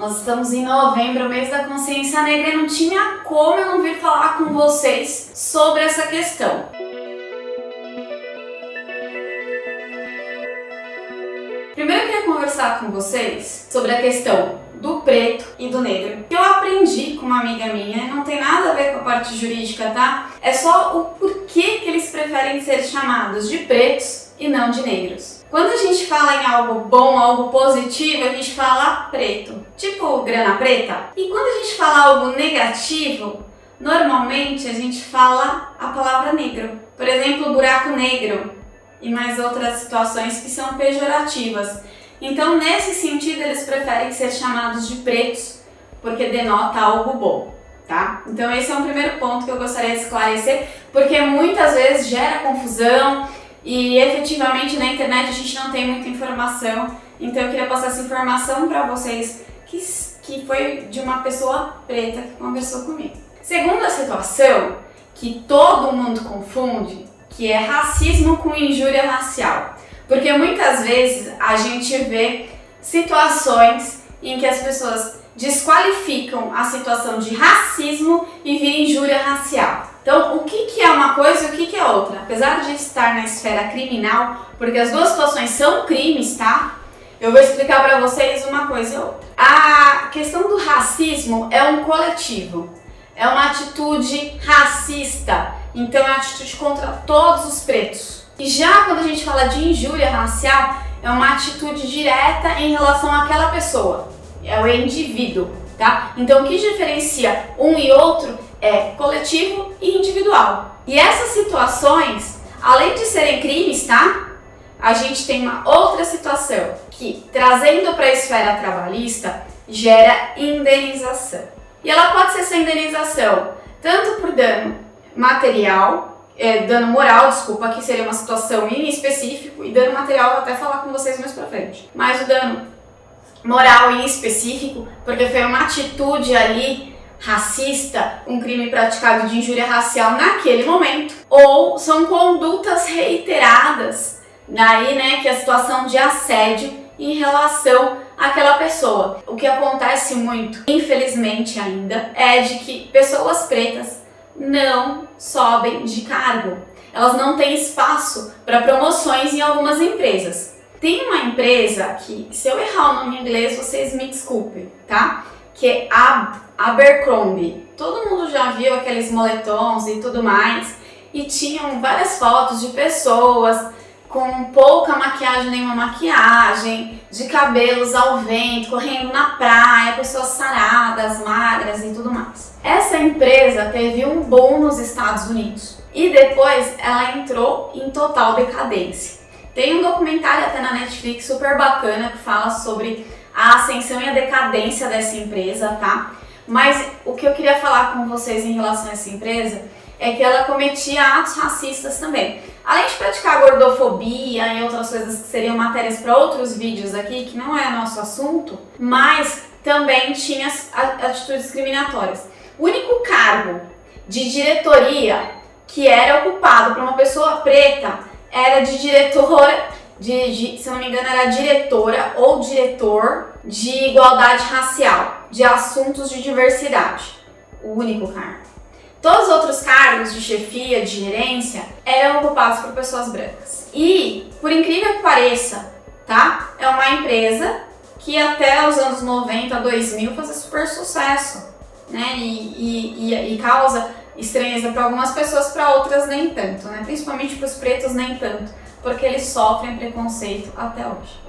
Nós estamos em novembro, mês da consciência negra, e não tinha como eu não vir falar com vocês sobre essa questão. Primeiro eu queria conversar com vocês sobre a questão do preto e do negro. Que eu aprendi com uma amiga minha, não tem nada a ver com a parte jurídica, tá? É só o porquê que eles preferem ser chamados de pretos e não de negros. Quando a gente fala em algo bom, algo positivo, a gente fala preto, tipo grana preta. E quando a gente fala algo negativo, normalmente a gente fala a palavra negro. Por exemplo, buraco negro e mais outras situações que são pejorativas. Então, nesse sentido, eles preferem ser chamados de pretos porque denota algo bom, tá? Então, esse é um primeiro ponto que eu gostaria de esclarecer, porque muitas vezes gera confusão e efetivamente na internet a gente não tem muita informação. Então, eu queria passar essa informação para vocês que foi de uma pessoa preta que conversou comigo. Segunda situação que todo mundo confunde, que é racismo com injúria racial. Porque muitas vezes a gente vê situações em que as pessoas desqualificam a situação de racismo e vira injúria racial. Então, o que é uma coisa e o que é outra? Apesar de estar na esfera criminal, porque as duas situações são crimes, tá? Eu vou explicar para vocês uma coisa e outra. A questão do racismo é um coletivo, é uma atitude racista, então é uma atitude contra todos os pretos. E já quando a gente fala de injúria racial, é uma atitude direta em relação àquela pessoa, é o indivíduo, tá? Então o que diferencia um e outro é coletivo e individual. E essas situações, além de serem crimes, tá? A gente tem uma outra situação que, trazendo para a esfera trabalhista, gera indenização. E ela pode ser essa indenização tanto por dano material, dano moral, desculpa, que seria uma situação em específico, e dano material eu vou até falar com vocês mais pra frente. Mas o dano moral em específico, porque foi uma atitude ali racista, um crime praticado de injúria racial naquele momento, ou são condutas reiteradas, daí, né, que é a situação de assédio em relação àquela pessoa. O que acontece muito, infelizmente ainda, é de que pessoas pretas não sobem de cargo. Elas não têm espaço para promoções em algumas empresas. Tem uma empresa que, se eu errar o nome em inglês, vocês me desculpem, tá? Que é a Abercrombie. Todo mundo já viu aqueles moletons e tudo mais. E tinham várias fotos de pessoas com pouca maquiagem, nenhuma maquiagem, de cabelos ao vento, correndo na praia, pessoas saradas, magras e tudo mais. Essa empresa teve um boom nos Estados Unidos e depois ela entrou em total decadência. Tem um documentário até na Netflix super bacana que fala sobre a ascensão e a decadência dessa empresa, tá? Mas o que eu queria falar com vocês em relação a essa empresa é que ela cometia atos racistas também. Além de praticar gordofobia e outras coisas que seriam matérias para outros vídeos aqui, que não é nosso assunto, mas também tinha atitudes discriminatórias. O único cargo de diretoria que era ocupado por uma pessoa preta era de diretora, se não me engano era diretora ou diretor de igualdade racial, de assuntos de diversidade. O único cargo. Todos os outros cargos de chefia, de gerência, eram ocupados por pessoas brancas. E, por incrível que pareça, tá? É uma empresa que até os anos 90, 2000 fazia super sucesso, né? E causa estranheza para algumas pessoas, para outras nem tanto, né? Principalmente para os pretos nem tanto, porque eles sofrem preconceito até hoje.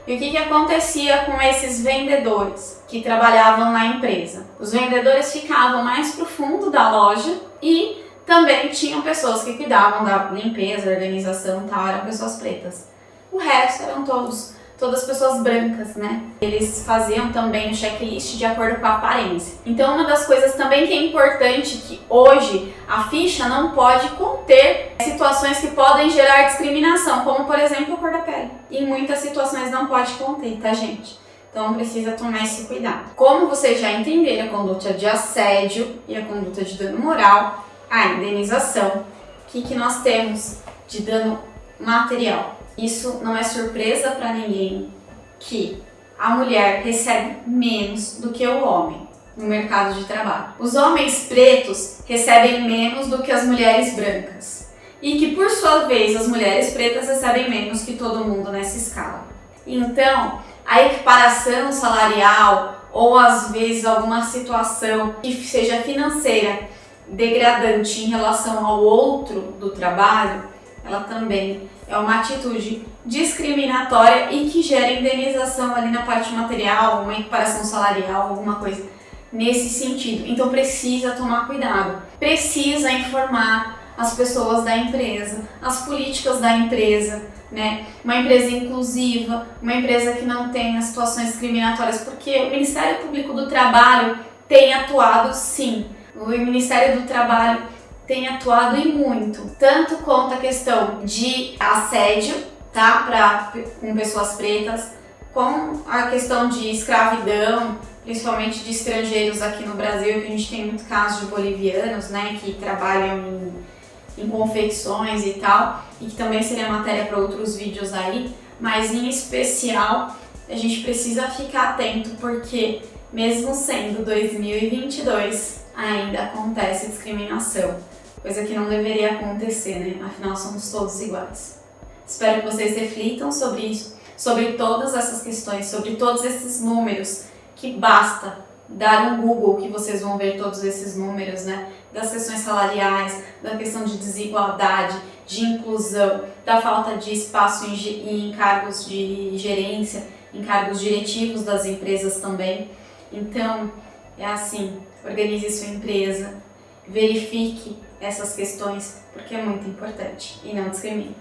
E o que acontecia com esses vendedores que trabalhavam na empresa? Os vendedores ficavam mais pro fundo da loja e também tinham pessoas que cuidavam da limpeza, organização e tal, eram pessoas pretas. O resto eram todas pessoas brancas, né? Eles faziam também o checklist de acordo com a aparência. Então, uma das coisas também que é importante que hoje a ficha não pode conter situações que podem gerar discriminação, como por exemplo a cor da pele. Em muitas situações não pode conter, tá, gente? Então precisa tomar esse cuidado. Como vocês já entenderam, a conduta de assédio e a conduta de dano moral, a indenização, o que nós temos de dano material? Isso não é surpresa para ninguém que a mulher recebe menos do que o homem no mercado de trabalho. Os homens pretos recebem menos do que as mulheres brancas. E que, por sua vez, as mulheres pretas recebem menos que todo mundo nessa escala. Então, a equiparação salarial ou, às vezes, alguma situação que seja financeira degradante em relação ao outro do trabalho, ela também é uma atitude discriminatória e que gera indenização ali na parte material, uma equiparação salarial, alguma coisa nesse sentido. Então precisa tomar cuidado, precisa informar as pessoas da empresa, as políticas da empresa, né? Uma empresa inclusiva, uma empresa que não tenha situações discriminatórias, porque o Ministério Público do Trabalho tem atuado sim. O Ministério do Trabalho tem atuado e muito, tanto quanto a questão de assédio, tá, com pessoas pretas, com a questão de escravidão, principalmente de estrangeiros aqui no Brasil, que a gente tem muito caso de bolivianos, né, que trabalham em confecções e tal, e que também seria matéria para outros vídeos aí, mas em especial a gente precisa ficar atento, porque mesmo sendo 2022, ainda acontece discriminação, coisa que não deveria acontecer, né? Afinal, somos todos iguais. Espero que vocês reflitam sobre isso, sobre todas essas questões, sobre todos esses números, que basta dar um Google que vocês vão ver todos esses números, né? Das questões salariais, da questão de desigualdade, de inclusão, da falta de espaço em cargos de gerência, em cargos diretivos das empresas também. Então, é assim, organize sua empresa, verifique essas questões, porque é muito importante, e não discrimine.